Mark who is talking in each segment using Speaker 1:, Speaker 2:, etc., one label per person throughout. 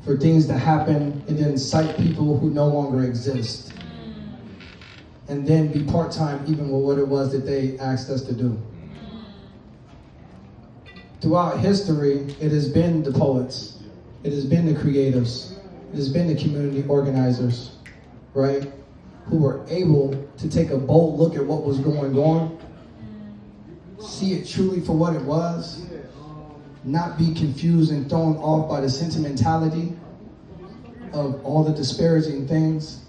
Speaker 1: for things to happen and then cite people who no longer exist. And then be part-time even with what it was that they asked us to do. Throughout history, it has been the poets, it has been the creatives, it has been the community organizers, right? Who were able to take a bold look at what was going on, see it truly for what it was, not be confused and thrown off by the sentimentality of all the disparaging things,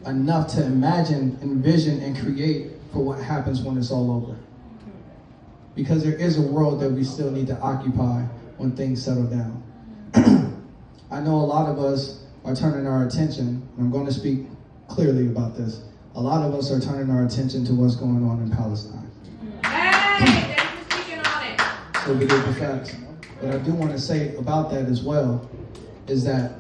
Speaker 1: enough to imagine, envision, and create for what happens when it's all over. Because there is a world that we still need to occupy when things settle down. I know a lot of us are turning our attention, and I'm going to speak clearly about this. A lot of us are turning our attention to what's going on in Palestine.
Speaker 2: Hey, thanks for speaking on it.
Speaker 1: So we get the facts. What I do want to say about that as well is that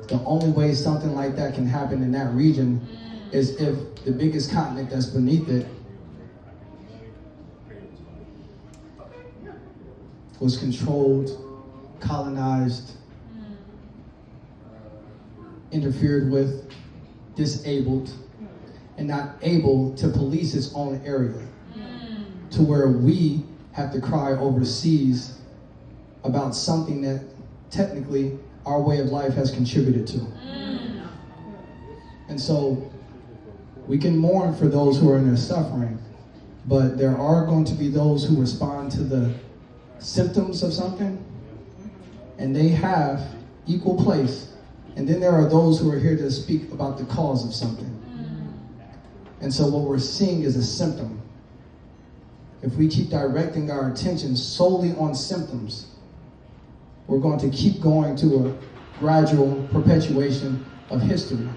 Speaker 1: the only way something like that can happen in that region is if the biggest continent that's beneath it was controlled, colonized, interfered with, disabled, and not able to police its own area, to where we have to cry overseas about something that technically our way of life has contributed to. And so we can mourn for those who are in their suffering, but there are going to be those who respond to the symptoms of something, and they have equal place. And then there are those who are here to speak about the cause of something. And so what we're seeing is a symptom. If we keep directing our attention solely on symptoms, we're going to keep going to a gradual perpetuation of history,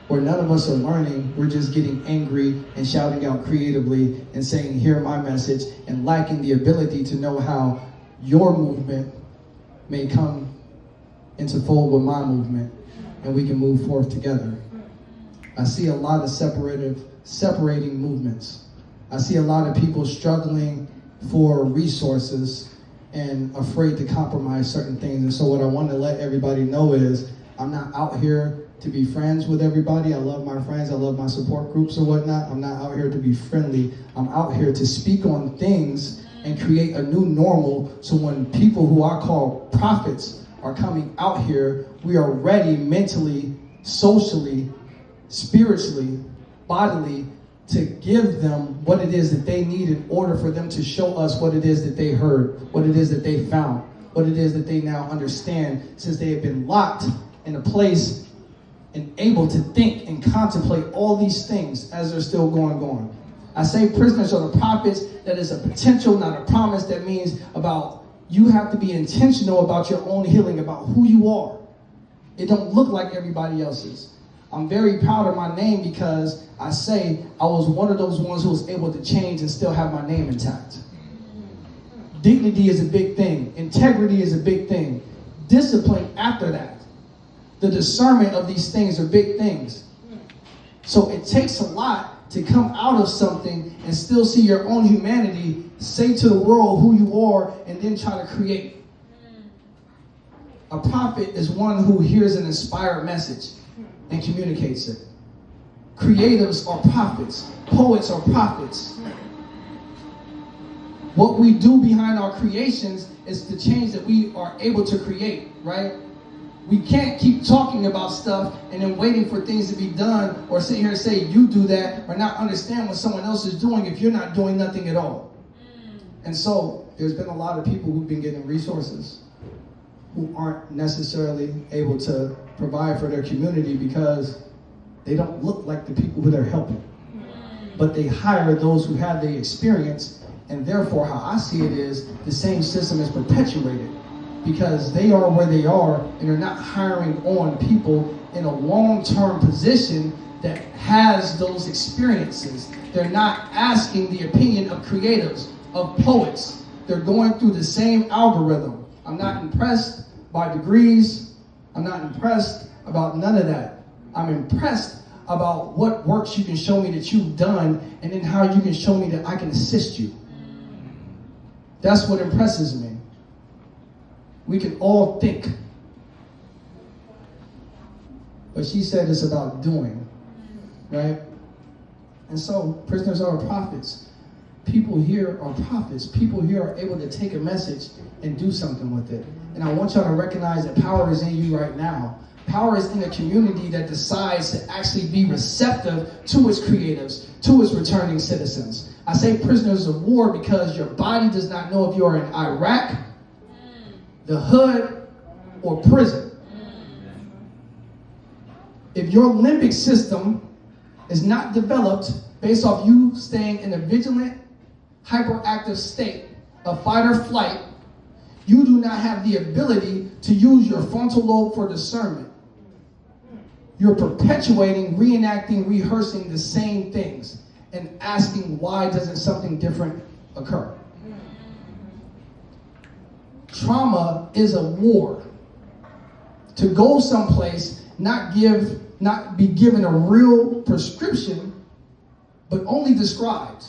Speaker 1: where none of us are learning. We're just getting angry and shouting out creatively and saying, hear my message, and lacking the ability to know how your movement may come into fold with my movement, and we can move forth together. I see a lot of separating movements. I see a lot of people struggling for resources and afraid to compromise certain things. And so what I want to let everybody know is I'm not out here to be friends with everybody. I love my friends. I love my support groups or whatnot. I'm not out here to be friendly. I'm out here to speak on things and create a new normal, so when people who I call prophets are coming out here, we are ready mentally, socially, spiritually, bodily, to give them what it is that they need in order for them to show us what it is that they heard, what it is that they found, what it is that they now understand, since they have been locked in a place and able to think and contemplate all these things as they're still going on. I say prisoners are the prophets. That is a potential, not a promise. That means about you have to be intentional about your own healing, about who you are. It don't look like everybody else's. I'm very proud of my name because I say I was one of those ones who was able to change and still have my name intact. Dignity is a big thing. Integrity is a big thing. Discipline after that. The discernment of these things are big things. So it takes a lot to come out of something and still see your own humanity, say to the world who you are, and then try to create. A prophet is one who hears an inspired message and communicates it. Creatives are prophets. Poets are prophets. What we do behind our creations is the change that we are able to create, right? We can't keep talking about stuff and then waiting for things to be done, or sit here and say, you do that, or not understand what someone else is doing if you're not doing nothing at all. And so there's been a lot of people who've been getting resources who aren't necessarily able to provide for their community because they don't look like the people who they're helping. But they hire those who have the experience, and therefore how I see it is the same system is perpetuated because they are where they are and they're not hiring on people in a long-term position that has those experiences. They're not asking the opinion of creatives, of poets. They're going through the same algorithm. I'm not impressed by degrees. I'm not impressed about none of that. I'm impressed about what works you can show me that you've done, and then how you can show me that I can assist you. That's what impresses me. We can all think. but she said it's about doing, right? And so prisoners are prophets. People here are prophets. People here are able to take a message and do something with it. And I want y'all to recognize that power is in you right now. Power is in a community that decides to actually be receptive to its creatives, to its returning citizens. I say prisoners of war because your body does not know if you are in Iraq, the hood, or prison. If your limbic system is not developed based off you staying in a vigilant, hyperactive state of fight or flight, you do not have the ability to use your frontal lobe for discernment. You're perpetuating, reenacting, rehearsing the same things and asking why doesn't something different occur. Trauma is a war. To go someplace, not be given a real prescription, but only described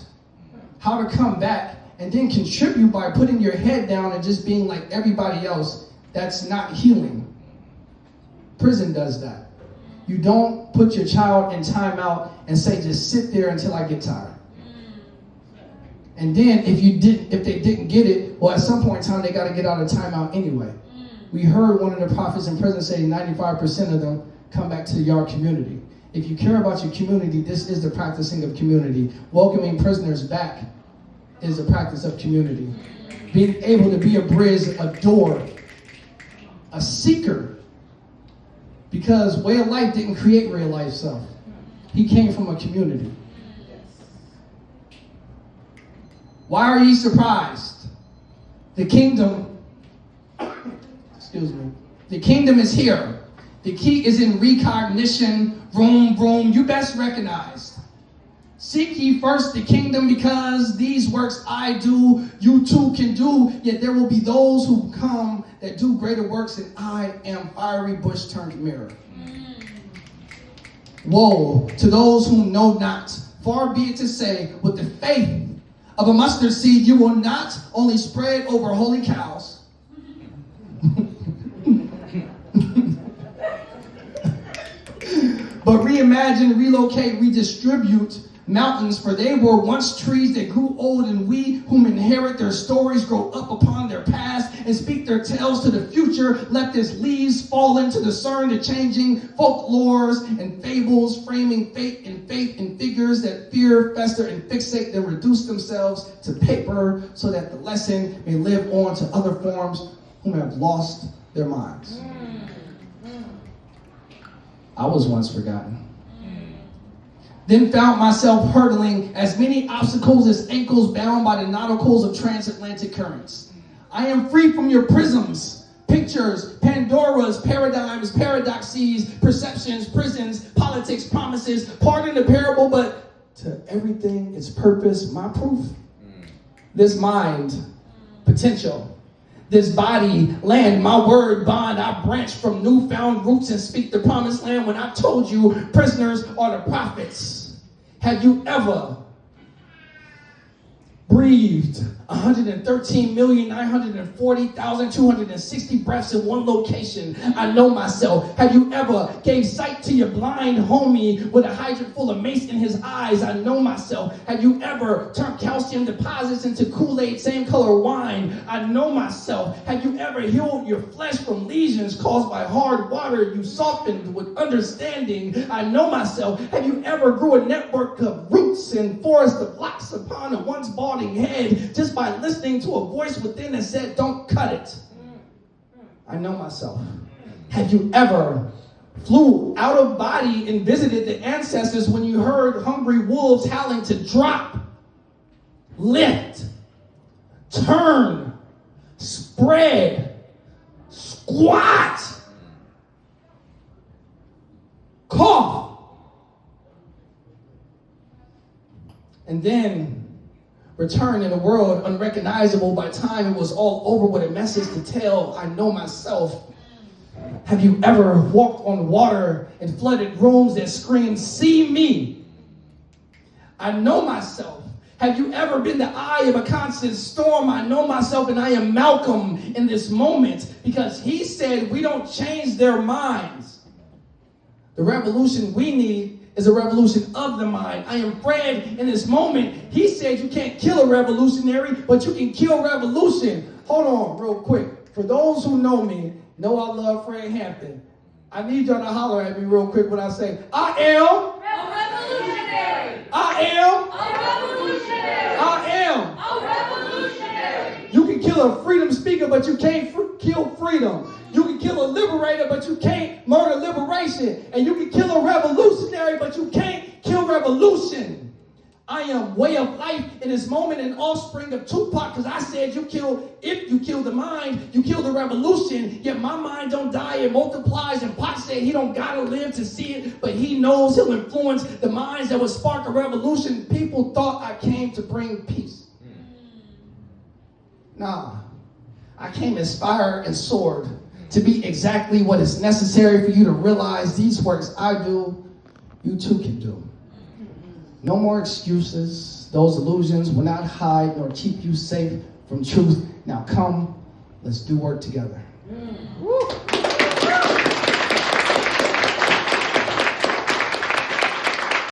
Speaker 1: how to come back and then contribute by putting your head down and just being like everybody else, that's not healing. Prison does that. You don't put your child in timeout and say, just sit there until I get tired. And then if they didn't get it, well, at some point in time, they got to get out of timeout anyway. We heard one of the prophets in prison say 95% of them come back to your community. If you care about your community, this is the practicing of community. Welcoming prisoners back is the practice of community. Being able to be a bridge, a door, a seeker. Because way of life didn't create real life self. He came from a community. Why are ye surprised? The kingdom, the kingdom is here. The key is in recognition, vroom, vroom. You best recognize. Seek ye first the kingdom, because these works I do, you too can do. Yet there will be those who come that do greater works than I am. Fiery bush turned mirror. Woe to those who know not. Far be it to say, with the faith of a mustard seed, you will not only spread over holy cows, but reimagine, relocate, redistribute mountains, for they were once trees that grew old, and we whom inherit their stories grow up upon their past and speak their tales to the future. Let these leaves fall into discern the changing folklores and fables, framing faith in figures that fear, fester, and fixate, then reduce themselves to paper, so that the lesson may live on to other forms whom have lost their minds. I was once forgotten. Then found myself hurdling as many obstacles as ankles bound by the nauticals of transatlantic currents. I am free from your prisms, pictures, Pandoras, paradigms, paradoxes, perceptions, prisons, politics, promises. Pardon the parable, but to everything its purpose, my proof. This mind, potential. This body, land, my word, bond. I branch from newfound roots and speak the promised land. When I told you prisoners are the prophets, have you ever breathed 113,940,260 breaths in one location? I know myself. Have you ever gave sight to your blind homie with a hydrant full of mace in his eyes? I know myself. Have you ever turned calcium deposits into Kool-Aid, same color wine? I know myself. Have you ever healed your flesh from lesions caused by hard water you softened with understanding? I know myself. Have you ever grew a network of roots and forest of locks upon a once balding head just by listening to a voice within that said, don't cut it? I know myself. Have you ever flew out of body and visited the ancestors when you heard hungry wolves howling to drop, lift, turn, spread, squat, cough, and then return in a world unrecognizable by time it was all over with a message to tell? I know myself. Have you ever walked on water in flooded rooms that screamed, see me? I know myself. Have you ever been the eye of a constant storm? I know myself, and I am Malcolm in this moment, because he said we don't change their minds The revolution we need is a revolution of the mind. I am Fred in this moment. He said you can't kill a revolutionary, but you can kill revolution. Hold on real quick. For those who know me, know I love Fred Hampton. I need y'all to holler at me real quick when I say, I am
Speaker 2: A revolutionary.
Speaker 1: I am
Speaker 2: A revolutionary.
Speaker 1: I am.
Speaker 2: A revolutionary.
Speaker 1: You can kill a freedom speaker, but you can't kill freedom. You can kill a liberator, but you can't murder liberation. And you can kill a revolutionary, but you can't kill revolution. I am way of life in this moment, an offspring of Tupac, because I said if you kill the mind, you kill the revolution. Yet my mind don't die, it multiplies. And Pac said he don't gotta live to see it, but he knows he'll influence the minds that will spark a revolution. People thought I came to bring peace. Nah, I came inspired and soared to be exactly what is necessary for you to realize these works I do, you too can do. No more excuses. Those illusions will not hide nor keep you safe from truth. Now come, let's do work together.
Speaker 2: Woo.